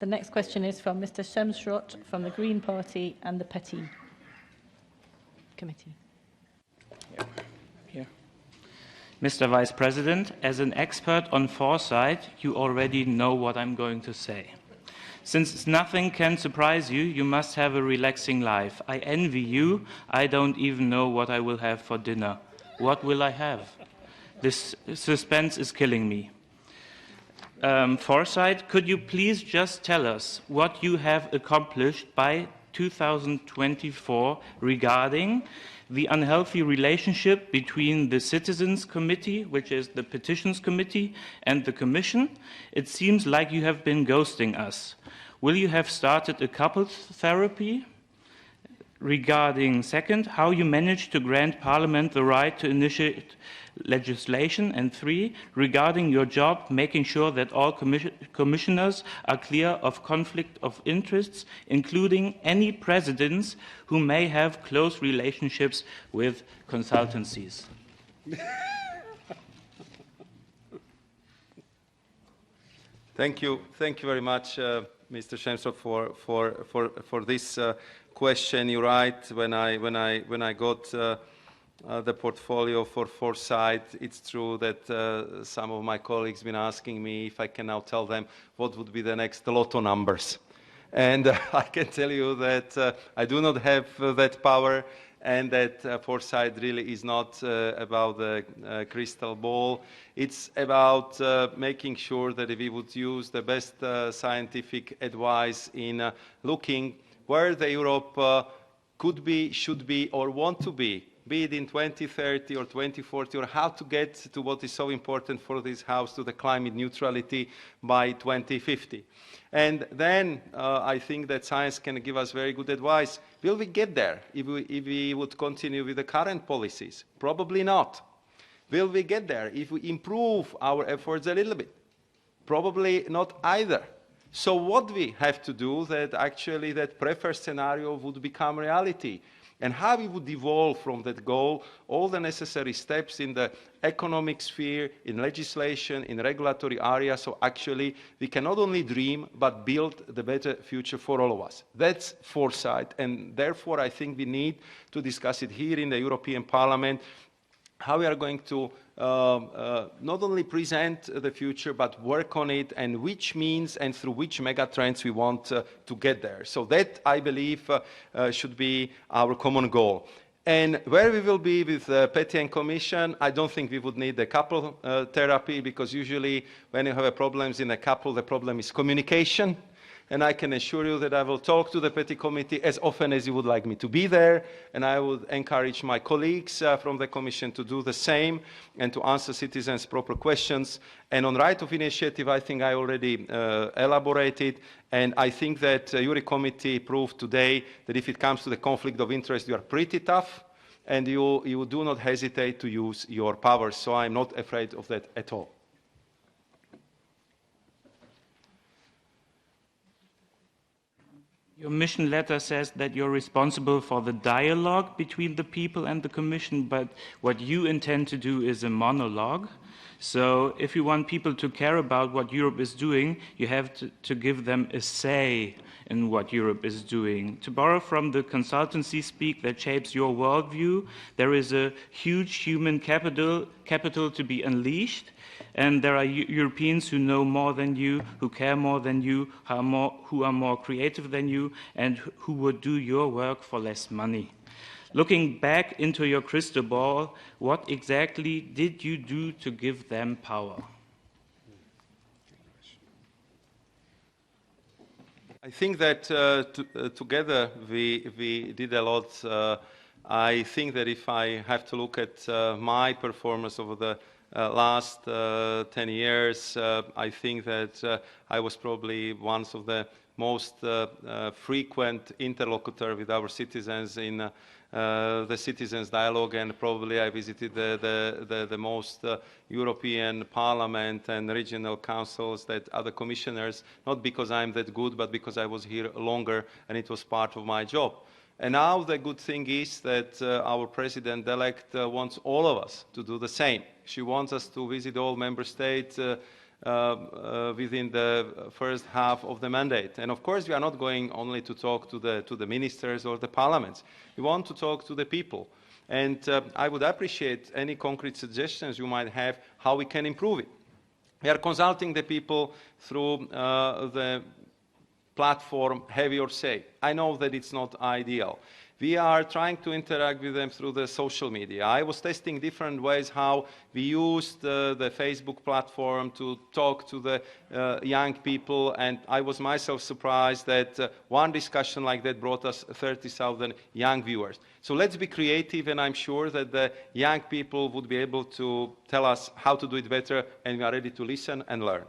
The next question is from Mr. Semsrott from the Green Party and the Petty Committee. Here. Mr. Vice President, as an expert on foresight, you already know what I'm going to say. Since nothing can surprise you, you must have a relaxing life. I envy you. I don't even know what I will have for dinner. What will I have? This suspense is killing me. Foresight, could you please just tell us what you have accomplished by 2024 regarding the unhealthy relationship between the Citizens Committee, which is the Petitions Committee, and the Commission? It seems like you have been ghosting us. Will you have started a couples therapy? Regarding second, how you managed to grant Parliament the right to initiate legislation, and 3, regarding your job, making sure that all commissioners are clear of conflict of interests, including any presidents who may have close relationships with consultancies. Thank you very much, Mr. Semsrott, for this question. You're right. When I got the portfolio for foresight, it's true that some of my colleagues have been asking me if I can now tell them what would be the next lotto numbers. And I can tell you that I do not have that power, and that foresight really is not about the crystal ball. It's about making sure that we would use the best scientific advice in looking where the Europe could be, should be, or want to be it in 2030 or 2040, or how to get to what is so important for this House, to the climate neutrality by 2050. And then I think that science can give us very good advice. Will we get there if we would continue with the current policies? Probably not. Will we get there if we improve our efforts a little bit? Probably not either. So what we have to do that actually that preferred scenario would become reality, and how we would evolve from that goal, all the necessary steps in the economic sphere, in legislation, in regulatory areas, so actually we can not only dream, but build the better future for all of us. That's foresight, and therefore I think we need to discuss it here in the European Parliament, how we are going to not only present the future, but work on it, and which means and through which megatrends we want to get there. So that, I believe, should be our common goal. And where we will be with Petty and Commission, I don't think we would need a couple therapy, because usually when you have problems in a couple, the problem is communication. And I can assure you that I will talk to the Petty Committee as often as you would like me to be there, and I would encourage my colleagues from the Commission to do the same and to answer citizens' proper questions. And on right of initiative, I think I already elaborated, and I think that the Juri Committee proved today that if it comes to the conflict of interest, you are pretty tough, and you do not hesitate to use your powers. So I'm not afraid of that at all. Your mission letter says that you're responsible for the dialogue between the people and the Commission, but what you intend to do is a monologue. So if you want people to care about what Europe is doing, you have to give them a say in what Europe is doing. To borrow from the consultancy speak that shapes your worldview, there is a huge human capital to be unleashed. And there are Europeans who know more than you, who care more than you, who are more creative than you, and who would do your work for less money. Looking back into your crystal ball, what exactly did you do to give them power? I think that together we did a lot. I think that if I have to look at my performance over the last 10 years, I think that I was probably one of the most frequent interlocutor with our citizens in the citizens' dialogue, and probably I visited the most European Parliament and regional councils that other commissioners, not because I'm that good, but because I was here longer and it was part of my job. And now the good thing is that our President-elect wants all of us to do the same. She wants us to visit all member states, within the first half of the mandate. And of course, we are not going only to talk to the ministers or the parliaments. We want to talk to the people. And I would appreciate any concrete suggestions you might have how we can improve it. We are consulting the people through the platform Have Your Say. I know that it's not ideal. We are trying to interact with them through the social media. I was testing different ways how we used the Facebook platform to talk to the young people, and I was myself surprised that one discussion like that brought us 30,000 young viewers. So let's be creative, and I'm sure that the young people would be able to tell us how to do it better, and we are ready to listen and learn.